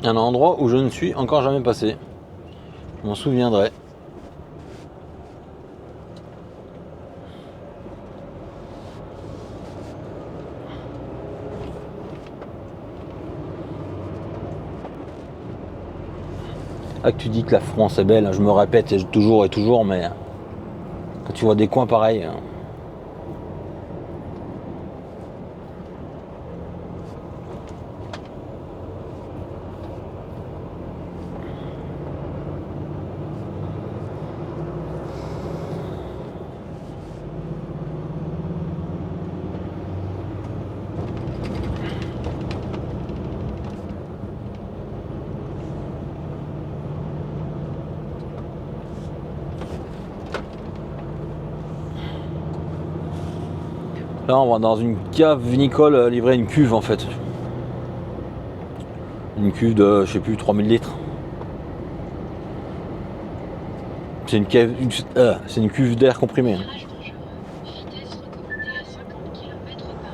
Un endroit où je ne suis encore jamais passé. Je m'en souviendrai. Ah, que tu dis que la France est belle, je me répète toujours et toujours, mais quand tu vois des coins pareils. Là, on va dans une cave vinicole livrer une cuve en fait. Une cuve de, je sais plus, 3000 litres. C'est une cave, c'est une cuve d'air comprimé. Virage dangereux, vitesse recommandée à 50 km/h.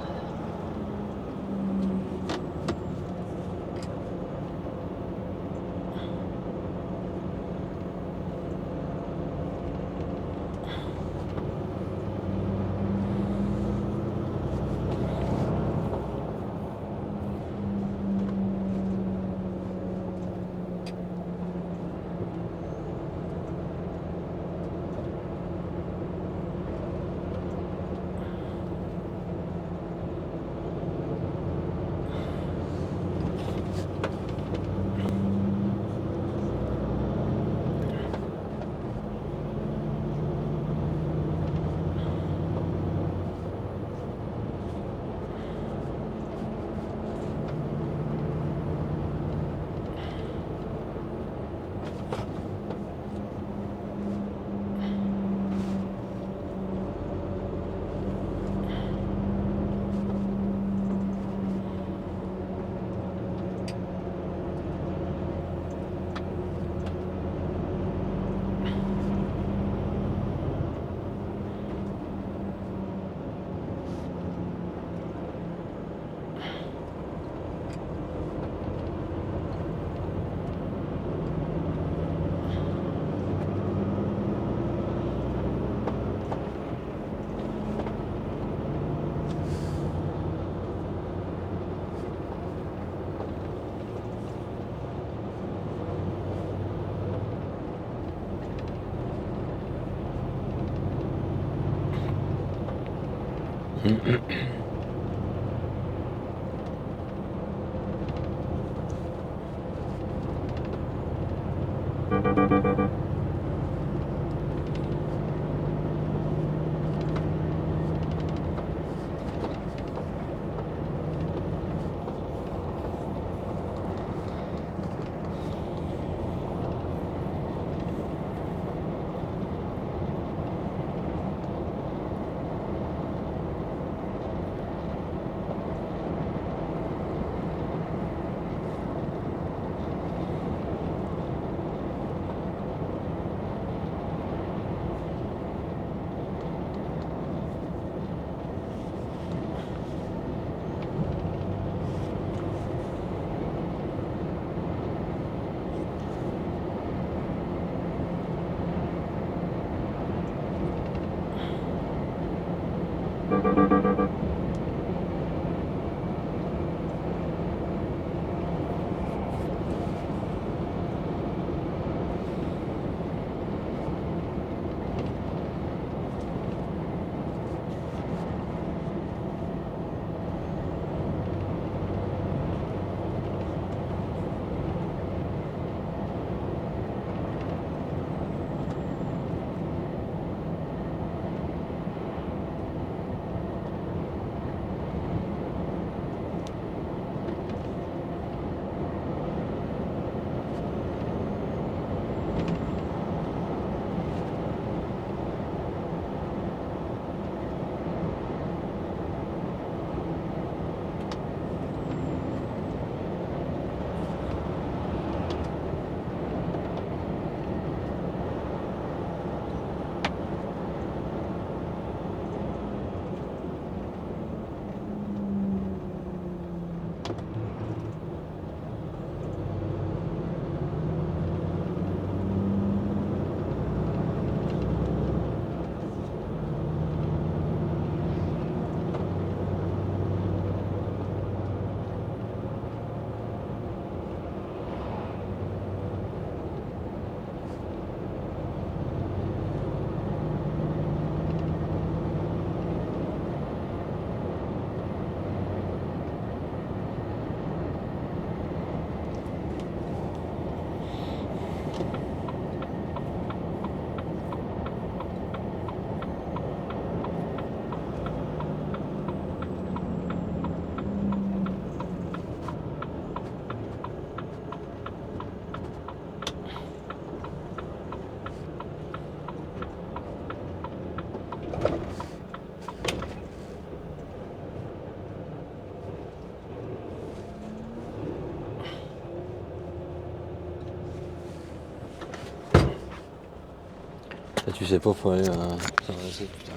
Et tu sais pas, faut aller s'adresser, putain.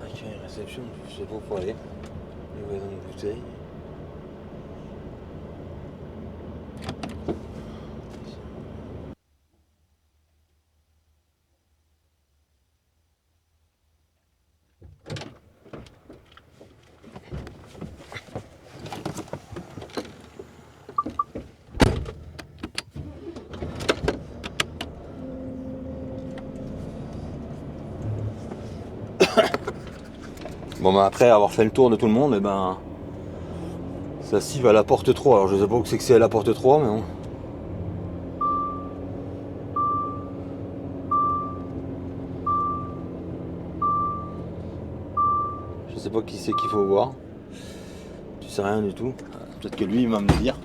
Accueil, réception, je sais pas où faut aller. Livraison de bouteilles. Bon bah après avoir fait le tour de tout le monde, et ben ça s'y va à la porte 3. Alors je sais pas où c'est que c'est à la porte 3, mais bon. Je sais pas qui c'est qu'il faut voir. Tu sais rien du tout. Peut-être que lui il va me le dire.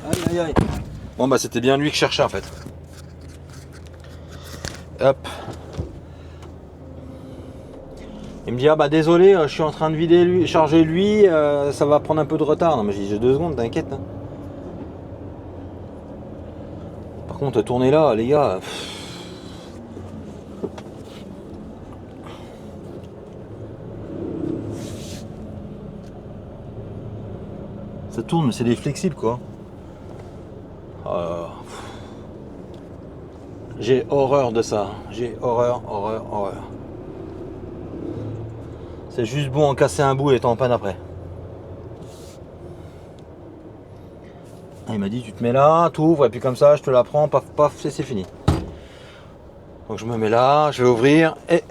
Aïe aïe aïe. Bon bah c'était bien lui que je cherchais en fait. Hop. Il me dit ah bah désolé, je suis en train de vider lui, charger lui, ça va prendre un peu de retard. Non mais j'ai 2 secondes, t'inquiète. Hein. Par contre tournez là les gars. Ça tourne mais c'est des flexibles quoi. J'ai horreur de ça. J'ai horreur. C'est juste bon en casser un bout et être en panne après. Ah, il m'a dit tu te mets là, t'ouvres et puis comme ça je te la prends, paf paf, c'est fini. Donc je me mets là, je vais ouvrir et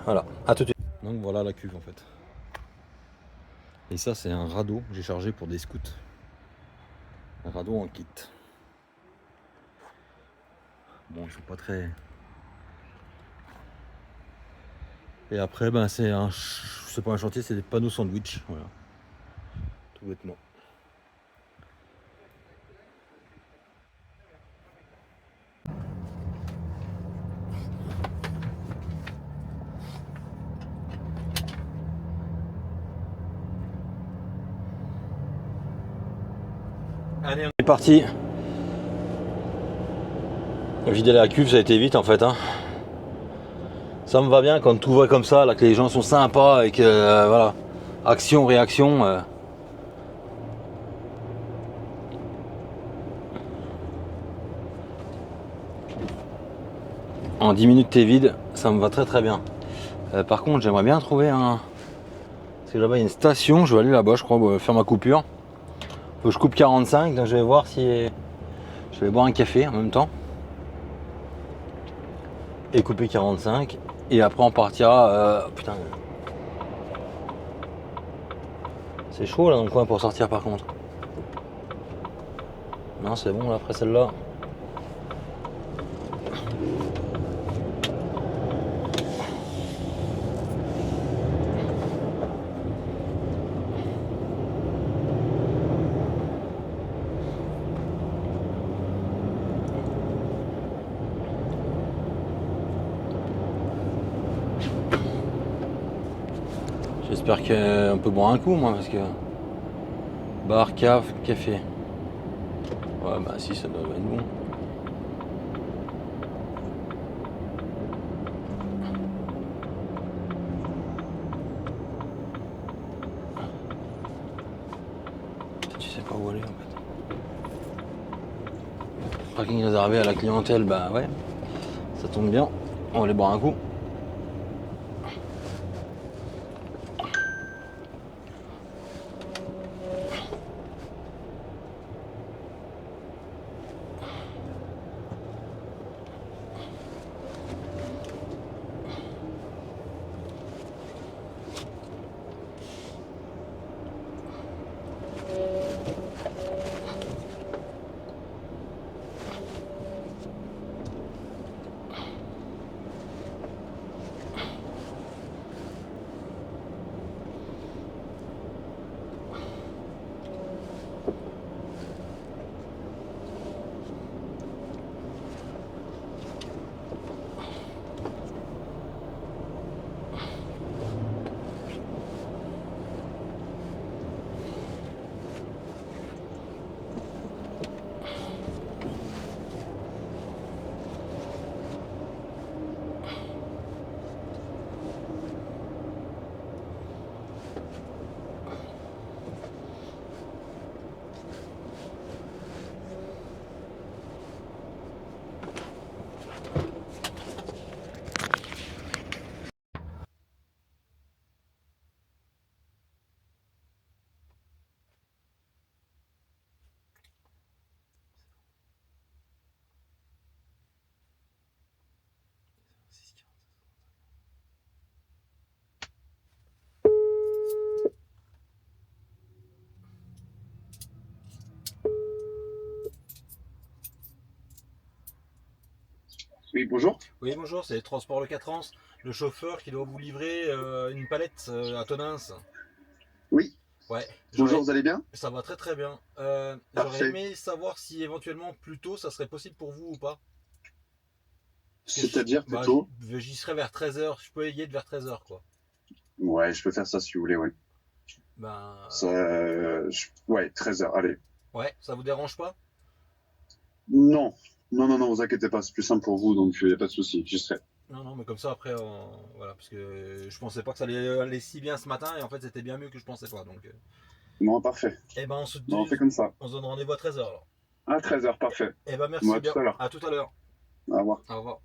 voilà, à tout de suite. Donc voilà la cuve en fait. Et ça c'est un radeau, j'ai chargé pour des scouts. Un radeau en kit. Bon, ils sont pas très... Et après, ben c'est pas un chantier, c'est des panneaux sandwich, voilà. Tout bêtement. Allez, on est parti. Vider la cuve, ça a été vite en fait. Hein. Ça me va bien quand tout va comme ça, là, que les gens sont sympas et que voilà, action, réaction. En 10 minutes t'es vide, ça me va très très bien. Par contre, j'aimerais bien trouver un. Parce que là-bas il y a une station, je vais aller là-bas, je crois, faire ma coupure. Faut que je coupe 45, donc je vais voir si. Je vais boire un café en même temps. Et couper 45. Et après on partira. Putain. C'est chaud là dans le coin pour sortir par contre. Non c'est bon là après celle-là. J'espère qu'on peut boire un coup moi parce que. Bar, cave, café. Ouais bah si ça doit être bon. Tu sais pas où aller en fait. Parking réservé à la clientèle, bah ouais. Ça tombe bien. On va aller boire un coup. Oui, bonjour. Oui, bonjour, c'est Transport Le 4 ans, le chauffeur qui doit vous livrer une palette à Tonins. Oui, Ouais, bonjour, vous allez bien? ça va très très bien. J'aurais Parfait. aimé savoir si éventuellement plus tôt ça serait possible pour vous ou pas. Parce que C'est-à-dire bah, plutôt? j'y serai vers 13h, je peux y être vers 13h quoi. Ouais, je peux faire ça si vous voulez, ouais. Ben Ça, ouais, 13h, allez. ouais, ça vous dérange pas? Non, non, non, non, vous inquiétez pas, c'est plus simple pour vous, donc il n'y a pas de souci, j'y serai. Non, non, mais comme ça après, voilà, parce que je pensais pas que ça allait aller si bien ce matin et en fait c'était bien mieux que je pensais pas. Donc, Non, parfait. eh ben Non, on fait comme ça. on se donne rendez-vous à 13h alors. À 13h, parfait. Eh ben Moi, merci à bien, tout à l'heure. à tout à l'heure. Au revoir. Au revoir.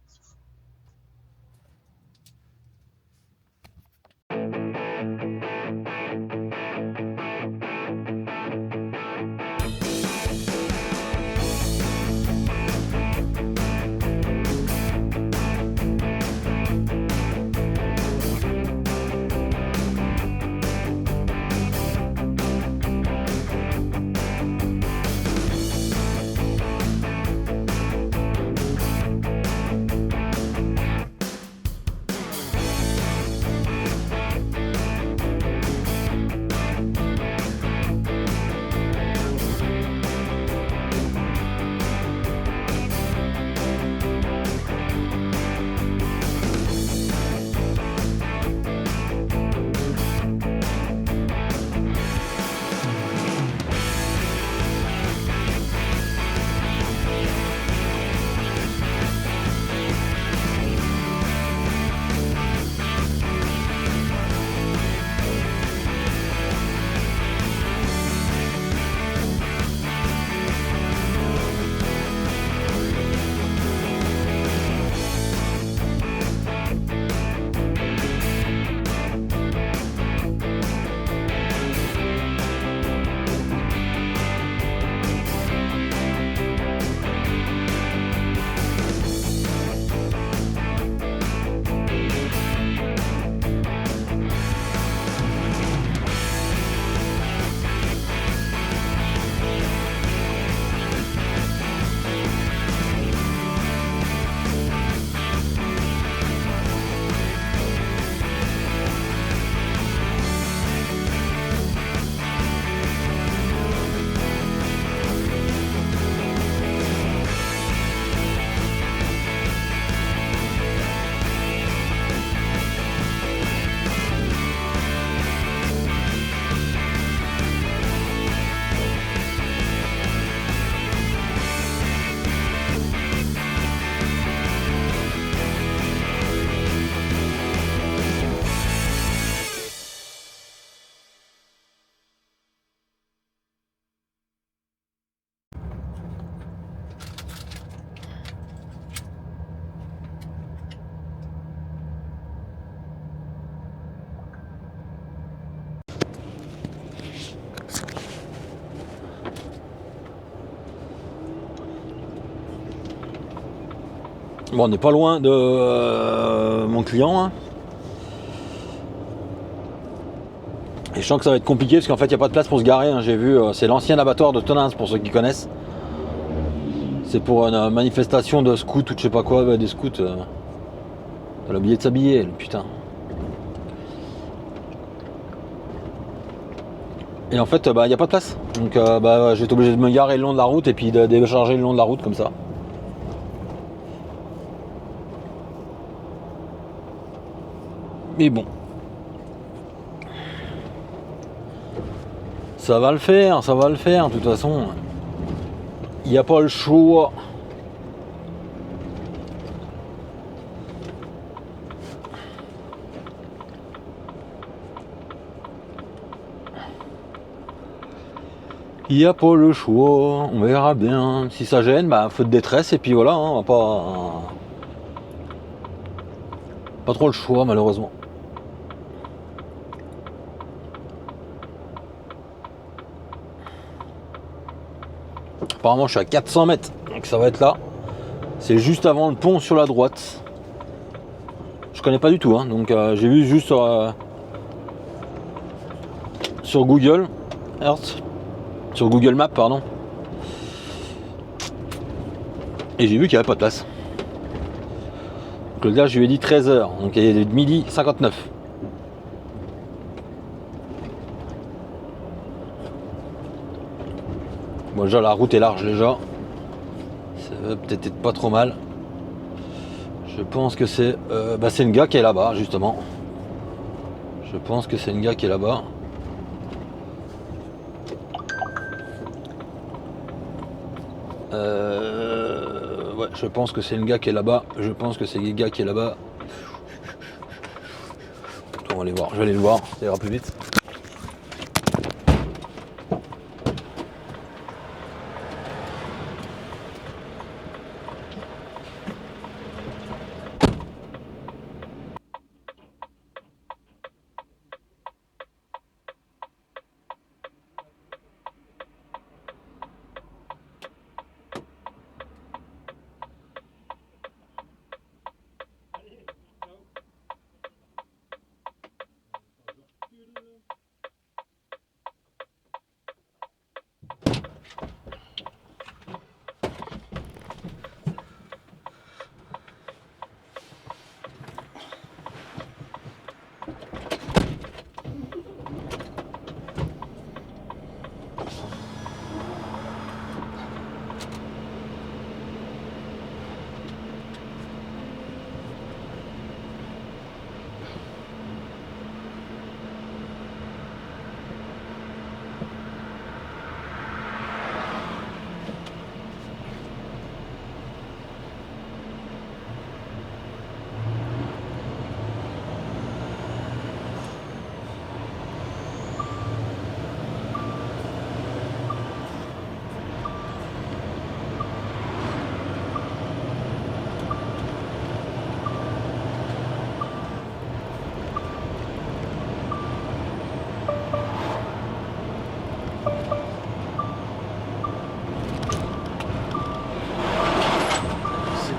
Bon, on n'est pas loin de mon client. Hein. Et je sens que ça va être compliqué parce qu'en fait il n'y a pas de place pour se garer. Hein. J'ai vu, c'est l'ancien abattoir de Tonins pour ceux qui connaissent. C'est pour une manifestation de scouts ou de je sais pas quoi, des scouts. Elle a oublié de s'habiller, le putain. Et en fait, il n'y a pas de place. Donc j'ai été obligé de me garer le long de la route et puis de décharger le long de la route comme ça. Mais bon. Ça va le faire, de toute façon. Il n'y a pas le choix. Il n'y a pas le choix, on verra bien. Si ça gêne, feu de détresse et puis voilà, hein, on va pas trop le choix malheureusement. Apparemment je suis à 400 mètres, donc ça va être là. C'est juste avant le pont sur la droite. Je connais pas du tout, hein, donc j'ai vu juste sur Google Earth, sur Google Maps pardon. Et j'ai vu qu'il n'y avait pas de place. Donc le gars, je lui ai dit 13h, donc il est midi 59. Bon, déjà la route est large déjà. Ça va peut-être être pas trop mal. Je pense que c'est une gars qui est là-bas justement. Je pense que c'est une gars qui est là-bas. Ouais, je pense que c'est une gars qui est là-bas. Je pense que c'est une gars qui est là-bas. On va aller voir. Je vais aller le voir. Ça ira plus vite.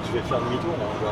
Je vais faire demi-tour là, on va.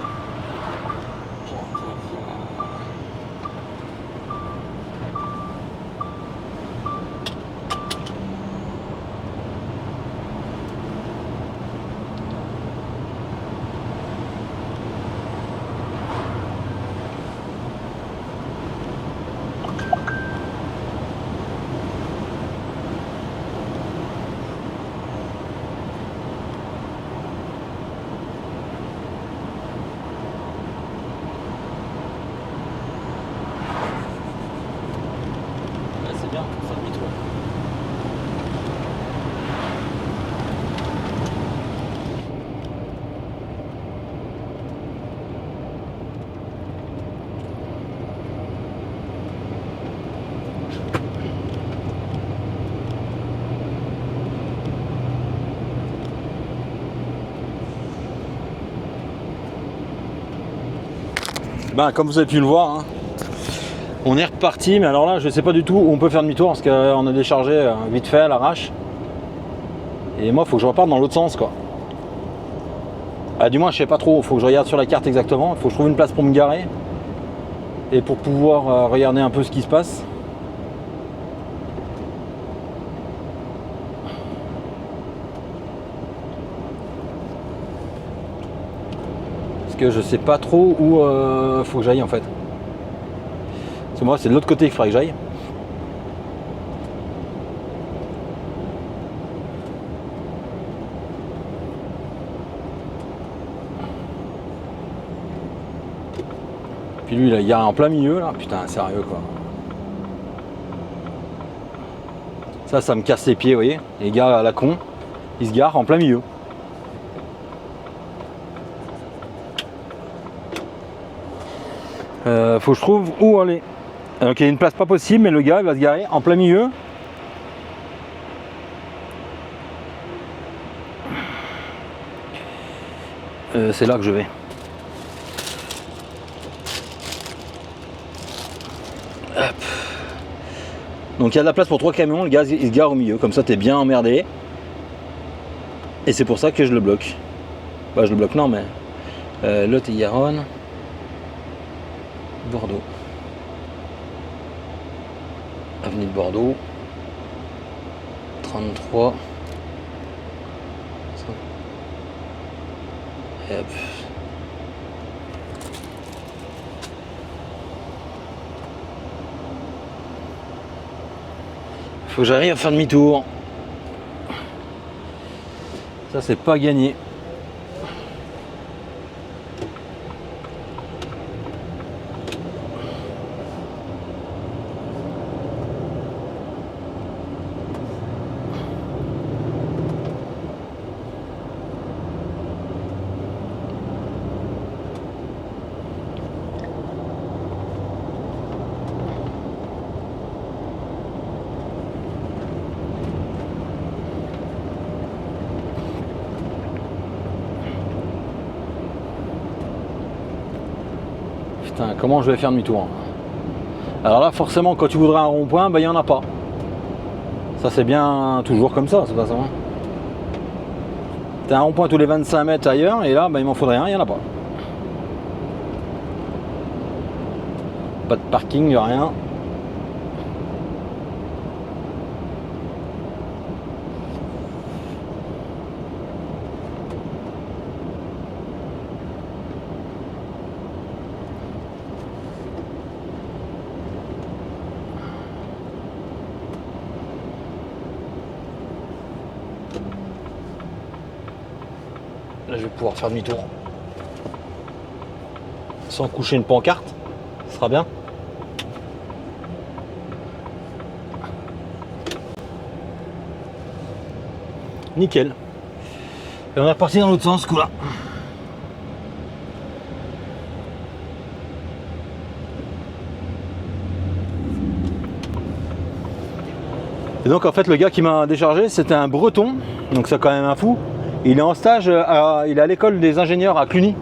C'est bien, on fait demi-tour. Ben, comme vous avez pu le voir, hein, on est reparti, mais alors là, je sais pas du tout où on peut faire demi-tour parce qu'on a déchargé vite fait à l'arrache. Et moi, il faut que je reparte dans l'autre sens, quoi. Ah, du moins, je sais pas trop. Il faut que je regarde sur la carte exactement. Il faut que je trouve une place pour me garer et pour pouvoir regarder un peu ce qui se passe. Parce que je sais pas trop où faut que j'aille en fait. Parce que moi, c'est de l'autre côté qu'il faudrait que j'aille. Puis lui, il a garé en plein milieu là. Putain, sérieux quoi. Ça me casse les pieds, vous voyez. Les gars à la con, ils se garent en plein milieu. Faut que je trouve où aller. Donc il y a une place pas possible, mais le gars il va se garer en plein milieu. C'est là que je vais. Hop. Donc il y a de la place pour 3 camions, le gars il se gare au milieu, comme ça t'es bien emmerdé. Et c'est pour ça que je le bloque. Bah je le bloque non mais Lot-et-Garonne, Bordeaux. Avenue de Bordeaux. 33. Et hop. Faut que j'arrive à faire demi-tour. Ça c'est pas gagné. Putain, comment je vais faire demi-tour? Alors là, forcément, quand tu voudrais un rond-point, il n'y en a pas. Ça, c'est bien toujours comme ça, c'est pas ça. T'as un rond-point tous les 25 mètres ailleurs, et là, il m'en faudrait un, il n'y en a pas. Pas de parking, rien. Là, je vais pouvoir faire demi-tour. Sans coucher une pancarte. Ce sera bien. Nickel. Et on est reparti dans l'autre sens, ce coup-là. Et donc, en fait, le gars qui m'a déchargé, c'était un Breton. Donc, c'est quand même un fou. Il est en stage, il est à l'école des ingénieurs à Cluny.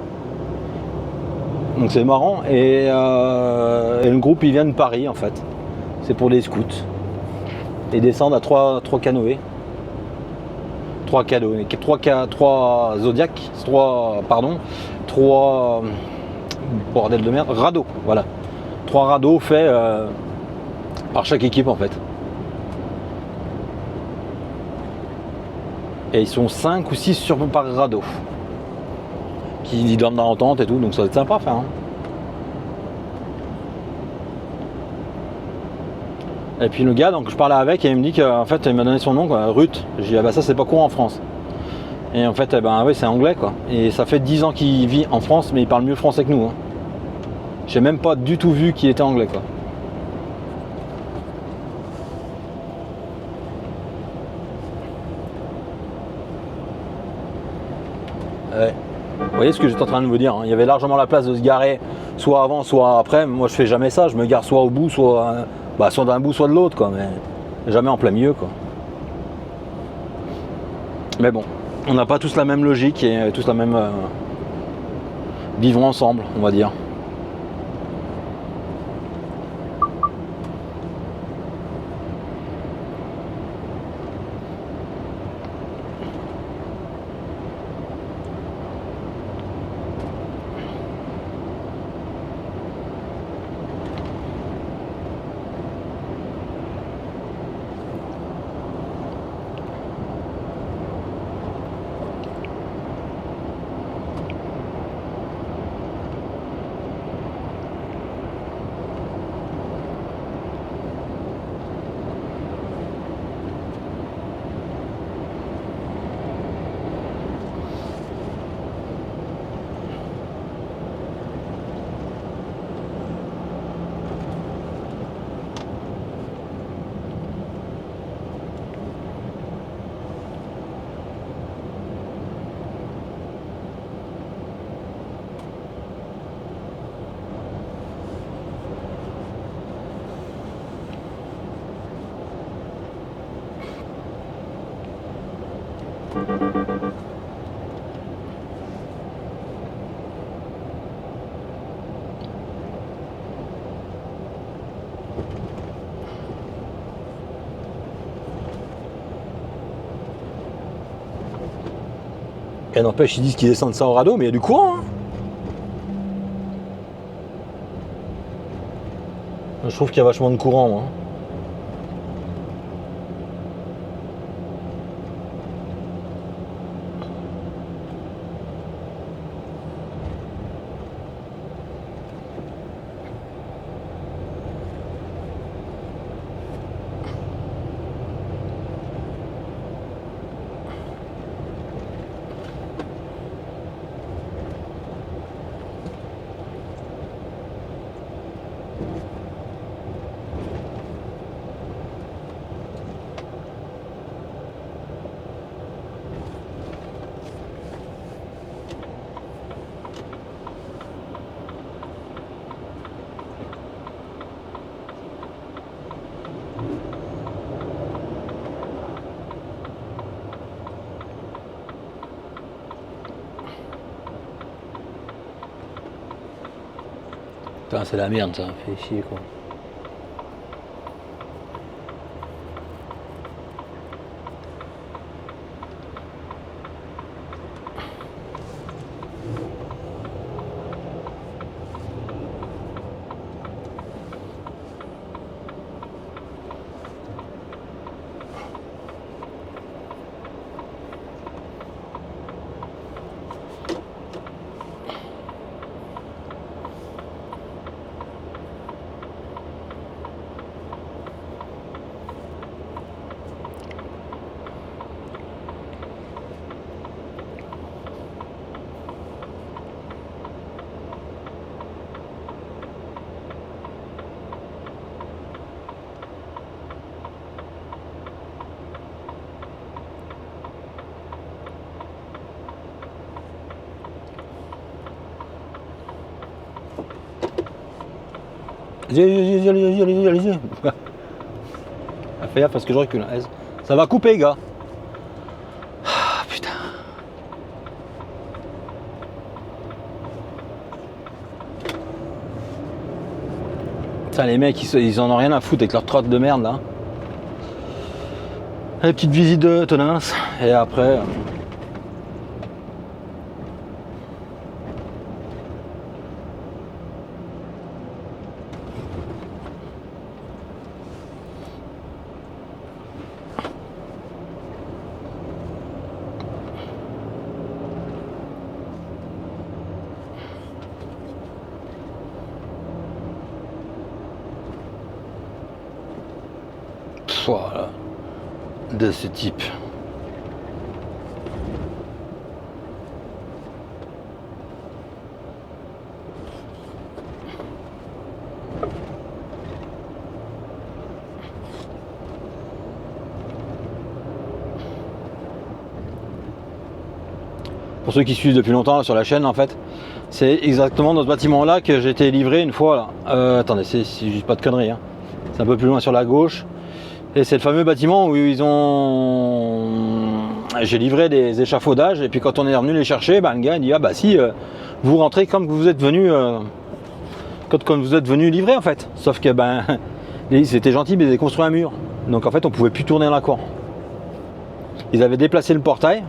Donc c'est marrant. Et le groupe, il vient de Paris, en fait. C'est pour les scouts. Ils descendent à 3 canoës. 3 canoës. 3 Zodiac. 3 bordel de merde. Radeaux, voilà. 3 radeaux faits par chaque équipe, en fait. Et ils sont 5 ou 6 par radeau. Qui dorment dans la tente et tout, donc ça va être sympa à faire. Hein. Et puis le gars, donc je parlais avec et il me dit qu'en fait il m'a donné son nom, quoi, Ruth. J'ai dit ah bah ça c'est pas courant en France. Et en fait oui, c'est anglais quoi. Et ça fait 10 ans qu'il vit en France, mais il parle mieux français que nous. Hein. J'ai même pas du tout vu qu'il était anglais quoi. Ouais. Vous voyez ce que j'étais en train de vous dire, hein. Il y avait largement la place de se garer soit avant, soit après. Moi je fais jamais ça, je me gare soit au bout, soit d'un bout, soit de l'autre, quoi, mais jamais en plein milieu, quoi. Mais bon, on n'a pas tous la même logique et tous la même vivre ensemble, on va dire. Et n'empêche, ils disent qu'ils descendent ça au radeau, mais il y a du courant. Hein. Je trouve qu'il y a vachement de courant, moi. Putain, c'est la merde ça, fait chier quoi. Allez-y. Fais gaffe parce que je recule. Ça va couper, gars. Ah, putain. Putain, les mecs, ils en ont rien à foutre avec leur trotte de merde, là. Allez, petite visite de Tonins. Et après... Voilà. De ce type. Pour ceux qui suivent depuis longtemps là, sur la chaîne, en fait, c'est exactement dans ce bâtiment là que j'ai été livré une fois là. Attendez, c'est juste pas de conneries, hein. C'est un peu plus loin sur la gauche. Et c'est le fameux bâtiment où ils ont... J'ai livré des échafaudages et puis quand on est revenu les chercher, le gars il dit ah bah si, vous rentrez comme vous êtes venu quand vous êtes venu livrer en fait. Sauf que c'était gentil mais ils avaient construit un mur. Donc en fait on pouvait plus tourner dans la cour. Ils avaient déplacé le portail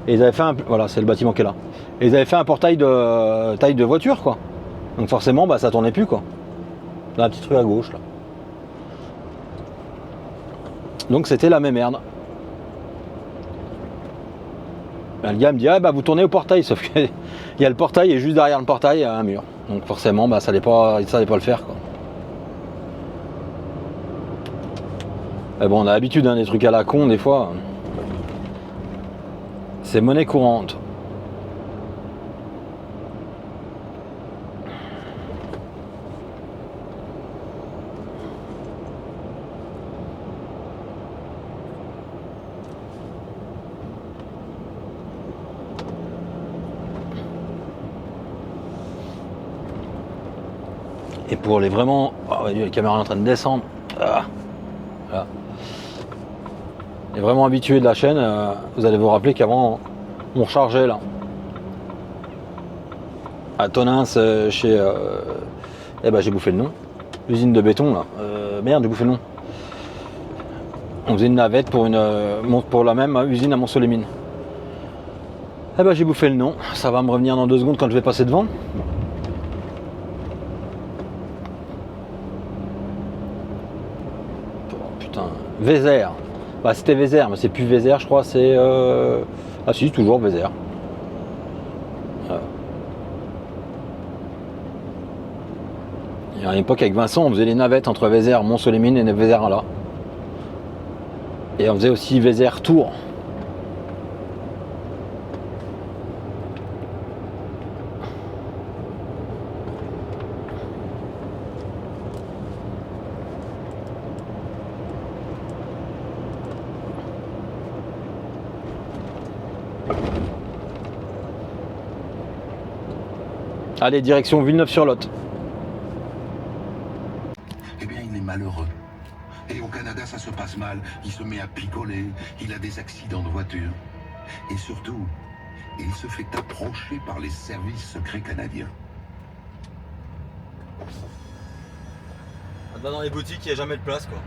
et ils avaient fait un... Voilà, c'est le bâtiment qui est là. Et ils avaient fait un portail de taille de voiture quoi. Donc forcément ça tournait plus quoi. Dans la petite rue à gauche là. Donc c'était la même merde. Le gars me dit ah vous tournez au portail, sauf que il y a le portail et juste derrière le portail il y a un mur. Donc forcément ça allait pas le faire quoi. Mais bon on a l'habitude des trucs à la con des fois. C'est monnaie courante. Et pour les vraiment... Oh, la caméra est en train de descendre. Ah. Voilà. Les vraiment habitués de la chaîne, vous allez vous rappeler qu'avant, on rechargeait là. À Tonins, chez... j'ai bouffé le nom. L'usine de béton là. Merde, j'ai bouffé le nom. On faisait une navette pour la même usine à Mont-Soleil-Mines. J'ai bouffé le nom. Ça va me revenir dans 2 secondes quand je vais passer devant. Vézère. C'était Vézère, mais c'est plus Vézère, je crois, c'est... Ah si, toujours Vézère. Et à l'époque, avec Vincent, on faisait les navettes entre Vézère, Mont-Soleil-Mines et Vézère là. Et on faisait aussi Vézère Tours. Allez, direction Villeneuve-sur-Lot. Eh bien, il est malheureux. Et au Canada, ça se passe mal. Il se met à picoler, il a des accidents de voiture. Et surtout, il se fait approcher par les services secrets canadiens. Dans les boutiques, il n'y a jamais de place quoi.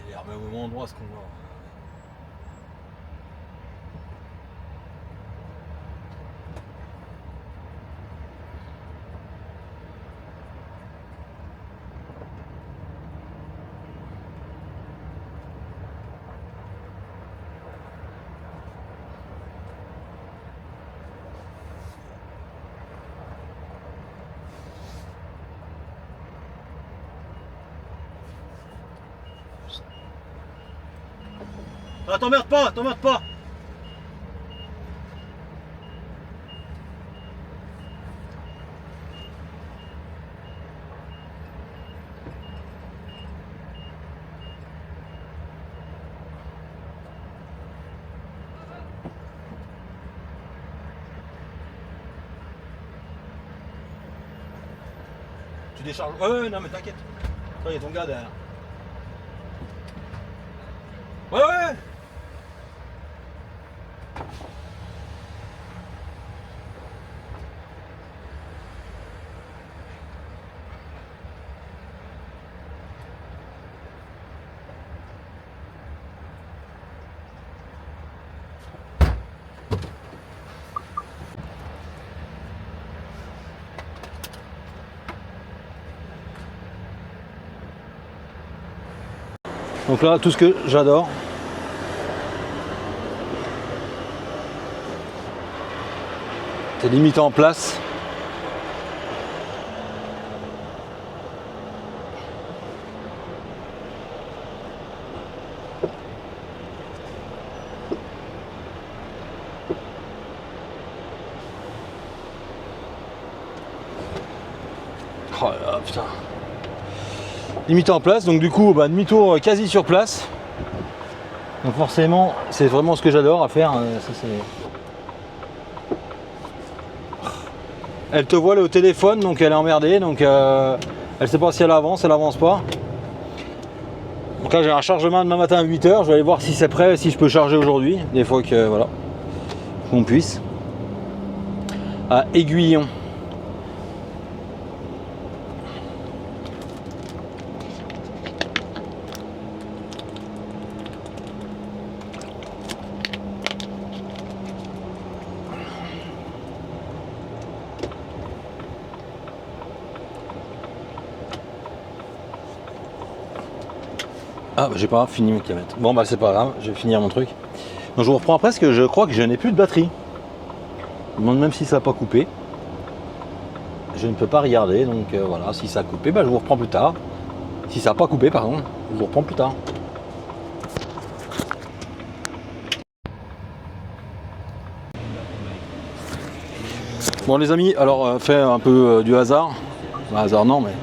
Il est remis au même endroit ce qu'on voit. Ah, t'emmerdes pas, t'emmerdes pas. Tu décharges. Ouais, non mais t'inquiète. Il y a ton gars derrière. Ouais. Donc là, tout ce que j'adore, c'est limite en place. Oh là là, putain. Limité en place, donc du coup demi-tour quasi sur place. Donc forcément c'est vraiment ce que j'adore à faire. Elle te voit, elle est au téléphone, donc elle est emmerdée, donc elle sait pas si elle avance pas. Donc là j'ai un chargement demain matin à 8h, je vais aller voir si c'est prêt, si je peux charger aujourd'hui, des fois que voilà, qu'on puisse. À Aiguillon. Ah bah j'ai pas fini mes kilomètres. Bon bah c'est pas grave, je vais finir mon truc. Donc je vous reprends après parce que je crois que je n'ai plus de batterie. Je me demande même si ça n'a pas coupé. Je ne peux pas regarder, donc voilà, si ça a coupé, bah je vous reprends plus tard. Si ça n'a pas coupé, pardon, je vous reprends plus tard. Bon les amis, alors fait un peu du hasard. Bah, hasard non mais.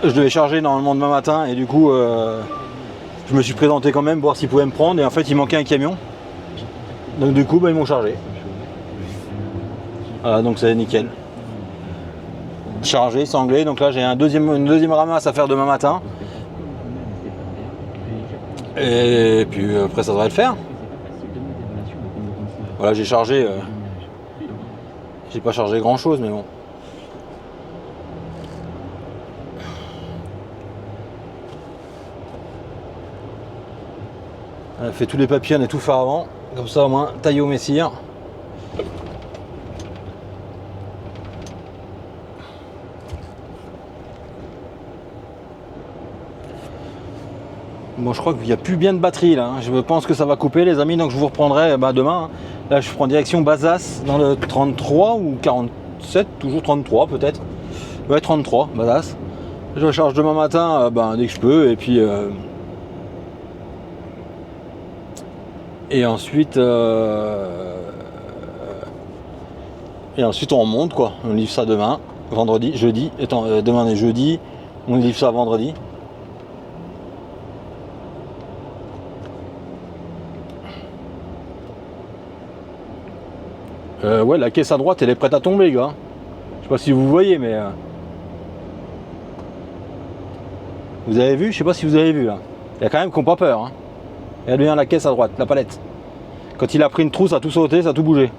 Je devais charger normalement demain matin et du coup je me suis présenté quand même voir s'ils pouvaient me prendre et en fait il manquait un camion. Donc du coup ils m'ont chargé. Voilà, donc c'est nickel. Chargé, sanglé, donc là j'ai une deuxième ramasse à faire demain matin. Et puis après ça devrait le faire. Voilà, j'ai chargé. J'ai pas chargé grand chose mais bon. On a fait tous les papiers, on a tout fait avant. Comme ça au moins, taillé au messire. Bon, je crois qu'il n'y a plus bien de batterie là. Je pense que ça va couper les amis, donc je vous reprendrai demain. Là je prends direction Bazas dans le 33 ou 47, toujours 33 peut-être. Ouais 33, Bazas. Je recharge demain matin dès que je peux et puis Et ensuite, on remonte quoi. On livre ça demain, vendredi, jeudi. Demain on est jeudi, on livre ça vendredi. Ouais, la caisse à droite, elle est prête à tomber, gars. Je sais pas si vous voyez, mais vous avez vu? Je sais pas si vous avez vu là. Il y a quand même qui n'ont pas peur. Hein. Regardez bien la caisse à droite, la palette. Quand il a pris une trousse, ça a tout sauté, ça a tout bougé.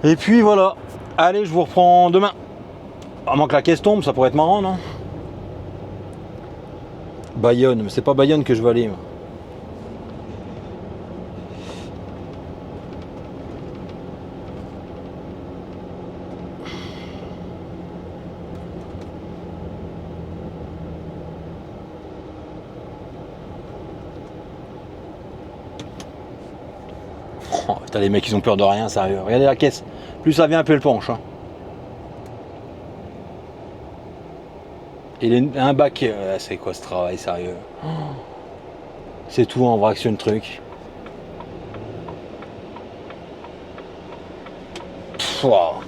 Et puis voilà. Allez, je vous reprends demain. À moins que la caisse tombe, ça pourrait être marrant, non? Bayonne, mais c'est pas Bayonne que je veux aller. Moi. Oh, putain, les mecs, ils ont peur de rien, sérieux. Regardez la caisse. Plus ça vient, plus elle penche. Hein. Il est un bac. C'est quoi ce travail, sérieux? Oh. C'est tout en vrac sur le truc. Wow.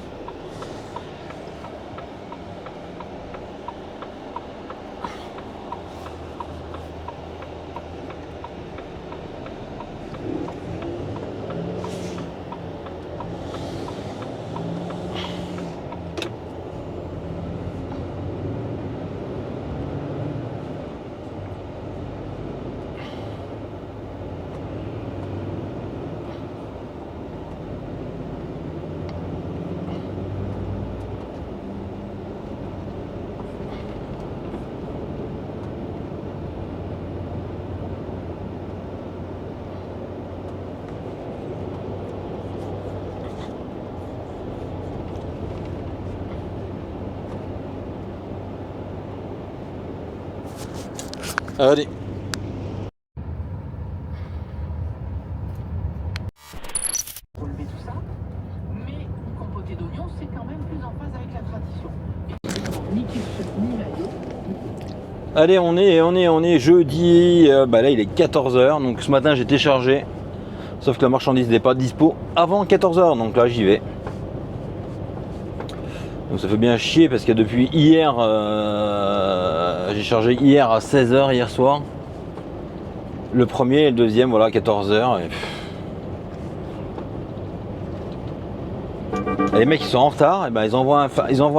Allez. Relever tout ça, mais une compotée d'oignons, c'est quand même plus en phase avec la tradition. Et ni qu'il se ni l'ail. Allez, on est jeudi. Bah là, il est 14h. Donc ce matin, j'étais chargé. Sauf que la marchandise n'est pas dispo avant 14h. Donc là, j'y vais. Donc ça fait bien chier parce que depuis hier, j'ai chargé hier à 16h hier soir. Le premier et le deuxième, voilà, 14h. Et les mecs ils sont en retard, et ben ils envoient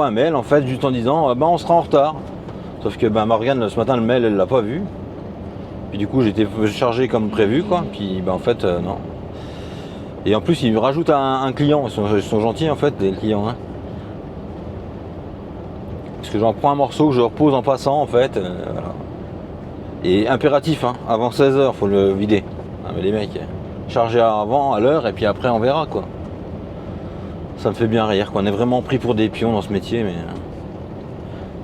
un mail en fait juste en disant on sera en retard. Sauf que Morgane ce matin le mail elle l'a pas vu. Puis du coup j'étais chargé comme prévu quoi. Puis en fait non. Et en plus ils me rajoutent un client, ils sont gentils en fait les clients. Hein. Parce que j'en prends un morceau que je repose en passant en fait. Voilà. Et impératif, hein, avant 16h, faut le vider. Ah, mais les mecs, chargez avant, à l'heure, et puis après on verra quoi. Ça me fait bien rire, quoi. On est vraiment pris pour des pions dans ce métier, mais.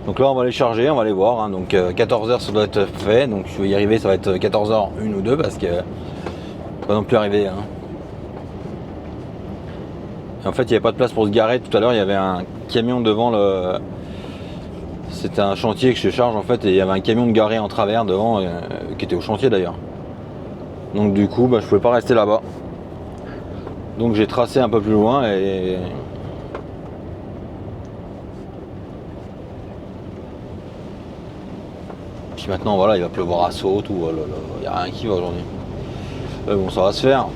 Donc là on va les charger, on va les voir. Hein. Donc 14h ça doit être fait, donc je vais y arriver, ça va être 14h, 1 ou 2 parce que. Pas non plus arriver. Hein. Et en fait il n'y avait pas de place pour se garer. Tout à l'heure il y avait un camion devant le. C'était un chantier que je charge en fait et il y avait un camion de garé en travers devant qui était au chantier d'ailleurs. Donc du coup je pouvais pas rester là-bas. Donc j'ai tracé un peu plus loin et puis maintenant voilà il va pleuvoir à saut tout, il n'y a rien qui va aujourd'hui. Mais bon ça va se faire.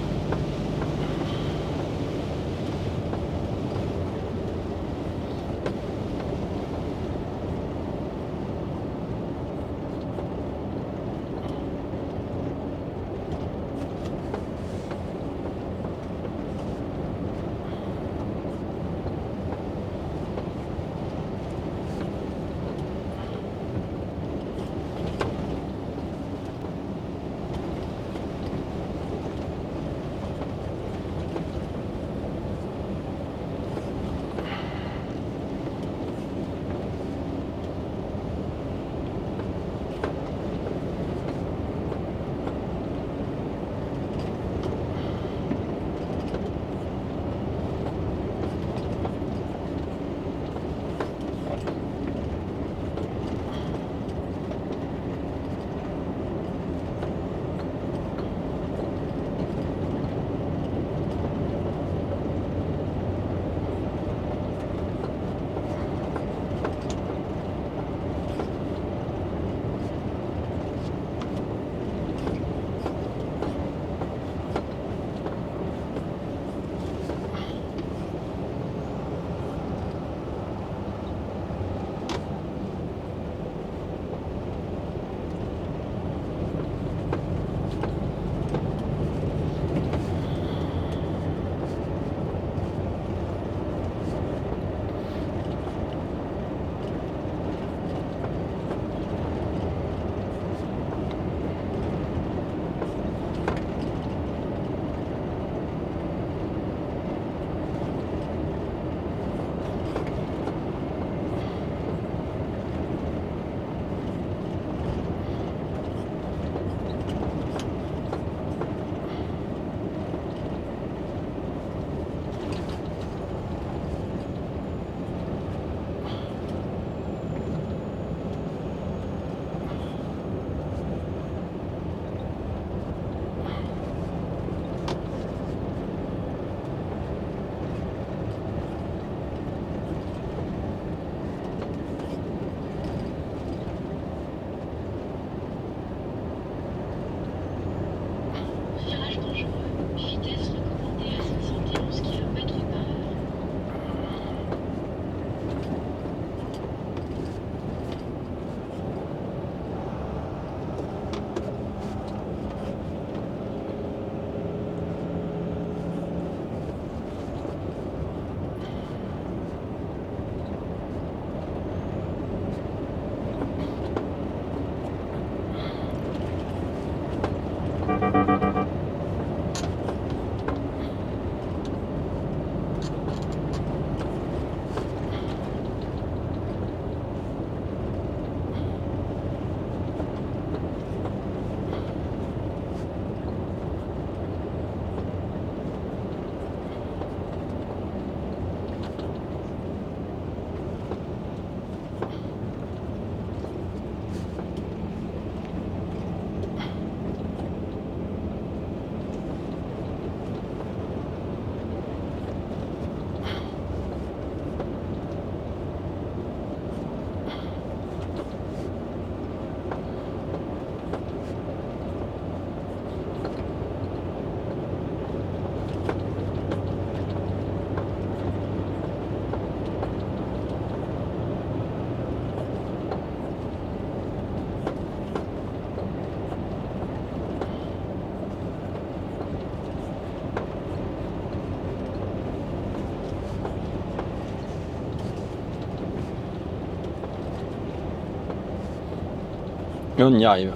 Et on y arrive.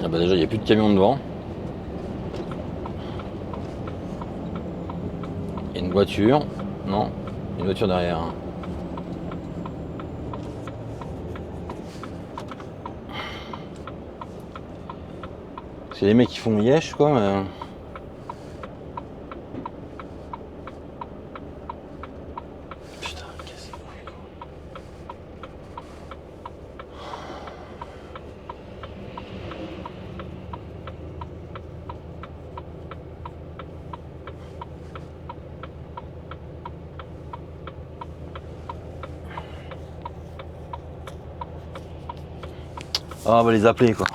Ah bah déjà il n'y a plus de camion devant. Il y a une voiture. Non, une voiture derrière. C'est les mecs qui font yesh quoi mais... Putain, casse les couilles quoi. Ah on va les appeler quoi.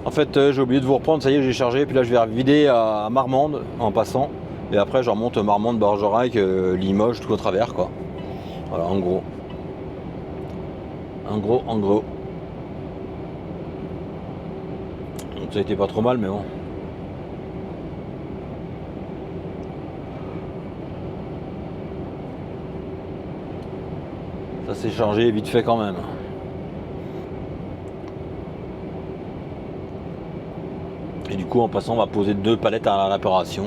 En fait j'ai oublié de vous reprendre, ça y est j'ai chargé, puis là je vais vider à Marmande en passant. Et après je remonte Marmande, Bergerac, Limoges, tout au travers quoi. Voilà en gros. En gros. Donc ça a été pas trop mal mais bon. Ça s'est chargé vite fait quand même. Et du coup en passant on va poser 2 palettes à la réparation.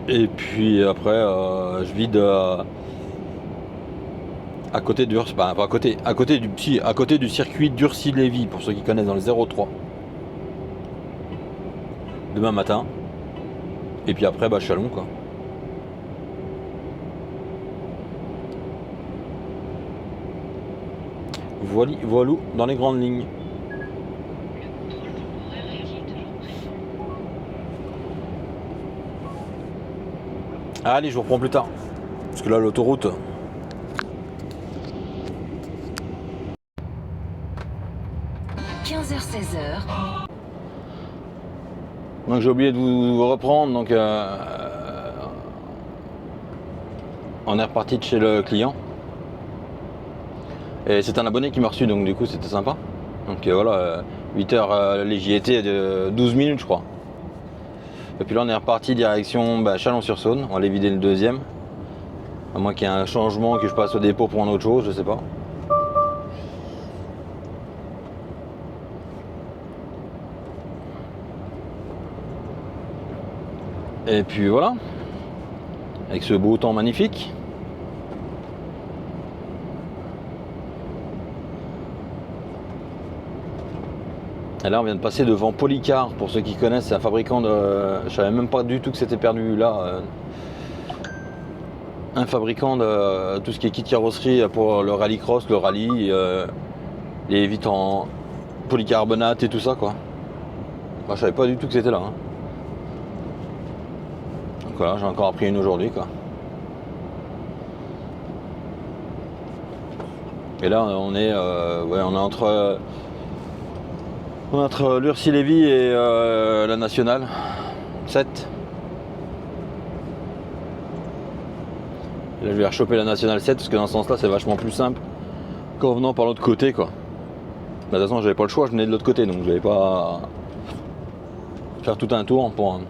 Et puis après je vide à côté du pas à côté du circuit d'Urcy-Lévis pour ceux qui connaissent dans le 03. Demain matin. Et puis après bah Chalon quoi. Voilà dans les grandes lignes. Le contrôle temporaire est toujours pris. Allez je vous reprends plus tard. Parce que là l'autoroute. – 15h-16h. Donc j'ai oublié de vous reprendre, donc on est reparti de chez le client. Et c'est un abonné qui m'a reçu, donc du coup c'était sympa. Donc voilà, 8h j'y étais de 12 minutes je crois. Et puis là on est reparti direction Chalon-sur-Saône, on va aller vider le deuxième. À moins qu'il y ait un changement, que je passe au dépôt pour une autre chose, je sais pas. Et puis voilà, avec ce beau temps magnifique. Et là on vient de passer devant Polycar, pour ceux qui connaissent, c'est un fabricant de... Je savais même pas du tout que c'était perdu là. Un fabricant de tout ce qui est kit carrosserie pour le rallycross, le rallye, les vitres en polycarbonate et tout ça quoi. Moi je savais pas du tout que c'était là. Donc voilà, j'ai encore appris une aujourd'hui quoi. Et là on est entre l'Urcy-Lévis et la nationale 7. Et là je vais rechoper la nationale 7 parce que dans ce sens là c'est vachement plus simple qu'en venant par l'autre côté quoi. De toute façon j'avais pas le choix, je venais de l'autre côté donc j'avais pas faire tout un tour pour